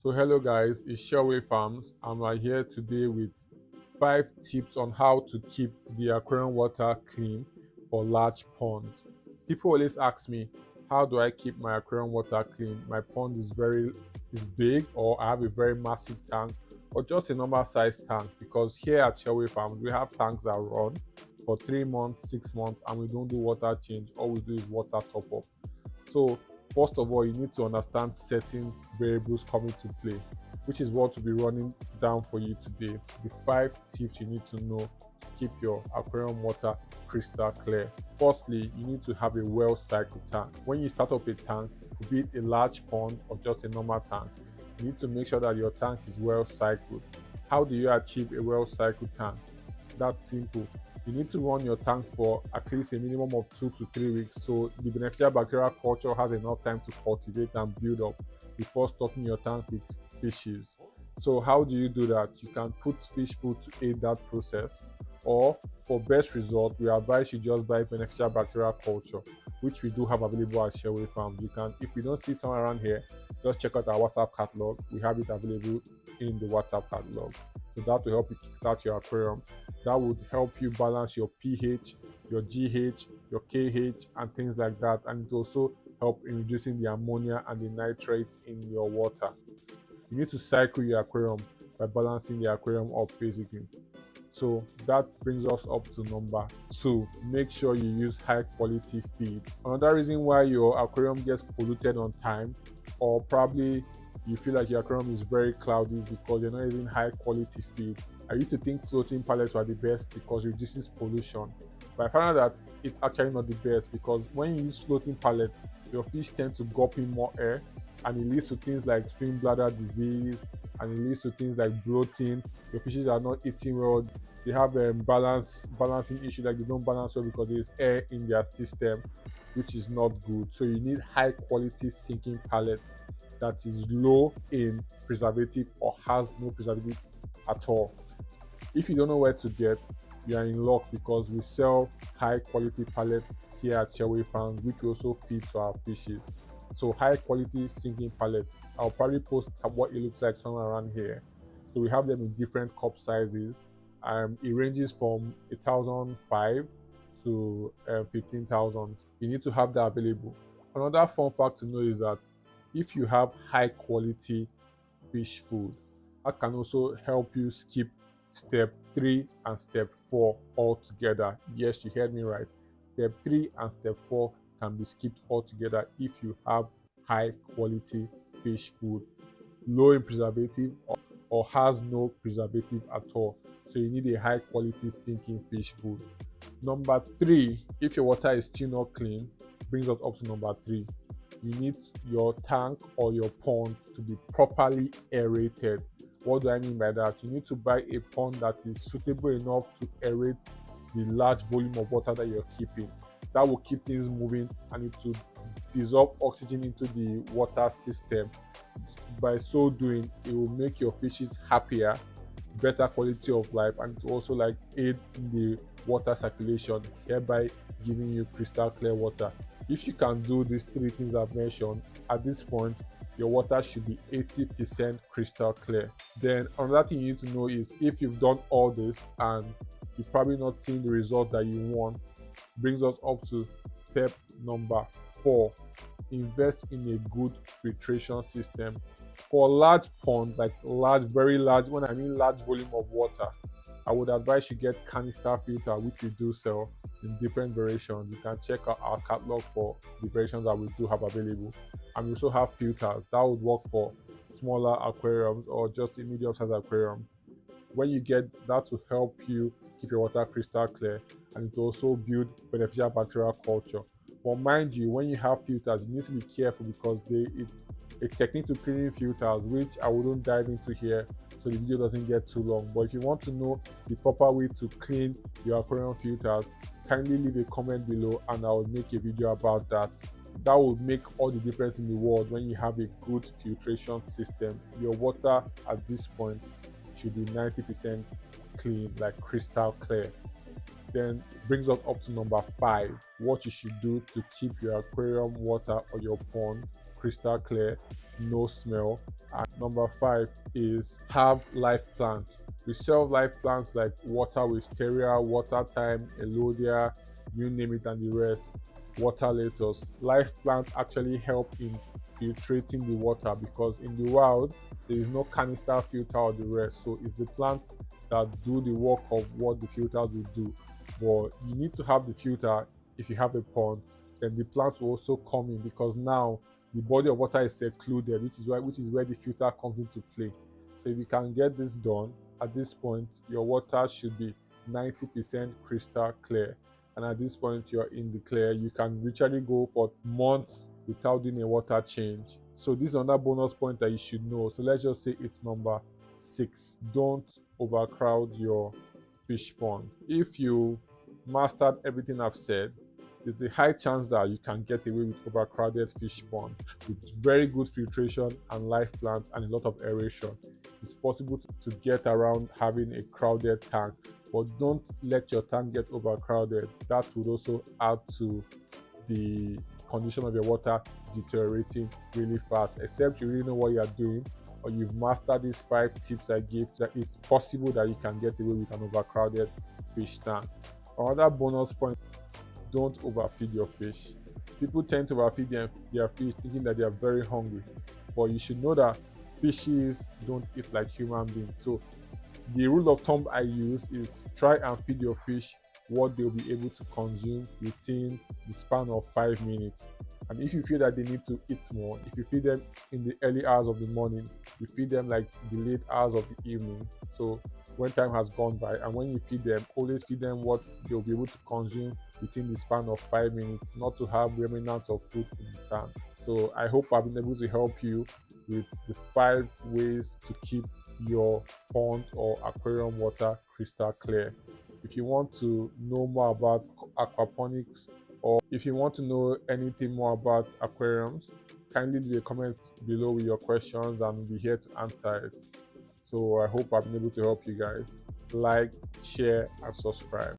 So hello guys, it's Sherway Farms. I'm right here today with 5 tips on how to keep the aquarium water clean for large ponds. People always ask me, how do I keep my aquarium water clean? My pond is big, or I have a very massive tank, or just a normal size tank, because here at Sherway Farms we have tanks that run for 3 months, 6 months, and we don't do water change. All we do is water top up. So first of all, you need to understand certain variables coming to play, which is what we'll be running down for you today. The 5 tips you need to know to keep your aquarium water crystal clear. Firstly, you need to have a well-cycled tank. When you start up a tank, be it a large pond or just a normal tank, you need to make sure that your tank is well cycled. How do you achieve a well-cycled tank? That's simple. You need to run your tank for at least a minimum of 2 to 3 weeks, so the beneficial bacterial culture has enough time to cultivate and build up before stocking your tank with fishes. So how do you do that? You can put fish food to aid that process, or for best result, we advise you just buy beneficial bacterial culture, which we do have available at Sherway Farms. You can, if you don't see it somewhere around here, just check out our WhatsApp catalog. We have it available in the WhatsApp catalog. So that will help you kickstart your aquarium. That would help you balance your pH, your GH, your KH, and things like that. And it also help in reducing the ammonia and the nitrates in your water. You need to cycle your aquarium by balancing the aquarium up basically. So that brings us up to number 2. Make sure you use high quality feed. Another reason why your aquarium gets polluted on time, or probably you feel like your aquarium is very cloudy, because you're not using high quality feed. I used to think floating pellets were the best because it reduces pollution, but I found out that it's actually not the best, because when you use floating pellets, your fish tend to gulp in more air, and it leads to things like swim bladder disease, and it leads to things like bloating. Your fishes are not eating well. They have a balancing issue, like they don't balance well because there's air in their system, which is not good. So you need high quality sinking pellets that is low in preservative or has no preservative at all. If you don't know where to get, you are in luck, because we sell high quality pellets here at Sherway Farms, which we also feed to our fishes. So high quality sinking pellets, I'll probably post what it looks like somewhere around here. So we have them in different cup sizes. It ranges from 1,005 to 15,000. You need to have that available. Another fun fact to know is that if you have high quality fish food, that can also help you skip step 3 and step 4 altogether. Yes, you heard me right. Step 3 and step 4 can be skipped altogether if you have high quality fish food, low in preservative, or has no preservative at all. So you need a high quality sinking fish food. Number 3, if your water is still not clean, brings us up to number 3. You need your tank or your pond to be properly aerated. What do I mean by that? You need to buy a pond that is suitable enough to aerate the large volume of water that you're keeping. That will keep things moving, and it will dissolve oxygen into the water system. By so doing, it will make your fishes happier, better quality of life, and it will also like aid in the water circulation, hereby giving you crystal clear water. If you can do these 3 things I've mentioned, at this point your water should be 80% crystal clear. Then another thing you need to know is, if you've done all this and you've probably not seen the result that you want, brings us up to step number 4. Invest in a good filtration system. For large ponds, like very large, when I mean large volume of water, I would advise you get canister filter, which we do sell in different variations. You can check out our catalog for the variations that we do have available. And we also have filters that would work for smaller aquariums or just a medium-sized aquarium. When you get that, to help you keep your water crystal clear, and it also build beneficial bacterial culture. But mind you, when you have filters, you need to be careful, because it's a technique to cleaning filters, which I wouldn't dive into here, so the video doesn't get too long. But if you want to know the proper way to clean your aquarium filters, kindly leave a comment below and I will make a video about that. That will make all the difference in the world. When you have a good filtration system, your water at this point should be 90% clean, like crystal clear. Then brings us up to number 5, what you should do to keep your aquarium water or your pond crystal clear, no smell, and Number 5 is have live plants. We sell live plants like water wisteria, water thyme, elodia, you name it, and the rest. Water lettuce. Live plants actually help in filtrating the water because in the wild there is no canister filter or the rest. So it's the plants that do the work of what the filters will do. But you need to have the filter if you have a pond. Then the plants will also come in because now the body of water is secluded, which is where the filter comes into play. So if you can get this done, at this point your water should be 90% crystal clear. And at this point you're in the clear. You can literally go for months without doing a water change. So this is another bonus point that you should know. So let's just say it's number 6. Don't overcrowd your fish pond. If you mastered everything I've said, there's a high chance that you can get away with overcrowded fish pond with very good filtration and live plants and a lot of aeration. It's possible to get around having a crowded tank, but don't let your tank get overcrowded. That would also add to the condition of your water deteriorating really fast, except you really know what you're doing or you've mastered these 5 tips I gave. That it's possible that you can get away with an overcrowded fish tank. Another bonus point: don't overfeed your fish. People tend to overfeed their fish thinking that they are very hungry, but you should know that fishes don't eat like human beings. So the rule of thumb I use is try and feed your fish what they'll be able to consume within the span of 5 minutes. And if you feel that they need to eat more, if you feed them in the early hours of the morning, you feed them like the late hours of the evening. So when time has gone by, and when you feed them, always feed them what they'll be able to consume within the span of 5 minutes, not to have remnants of food in the tank. So I hope I've been able to help you with the 5 ways to keep your pond or aquarium water crystal clear. If you want to know more about aquaponics, or if you want to know anything more about aquariums, kindly leave a comment below with your questions and we'll be here to answer it. So I hope I've been able to help you guys. Like, share, and subscribe.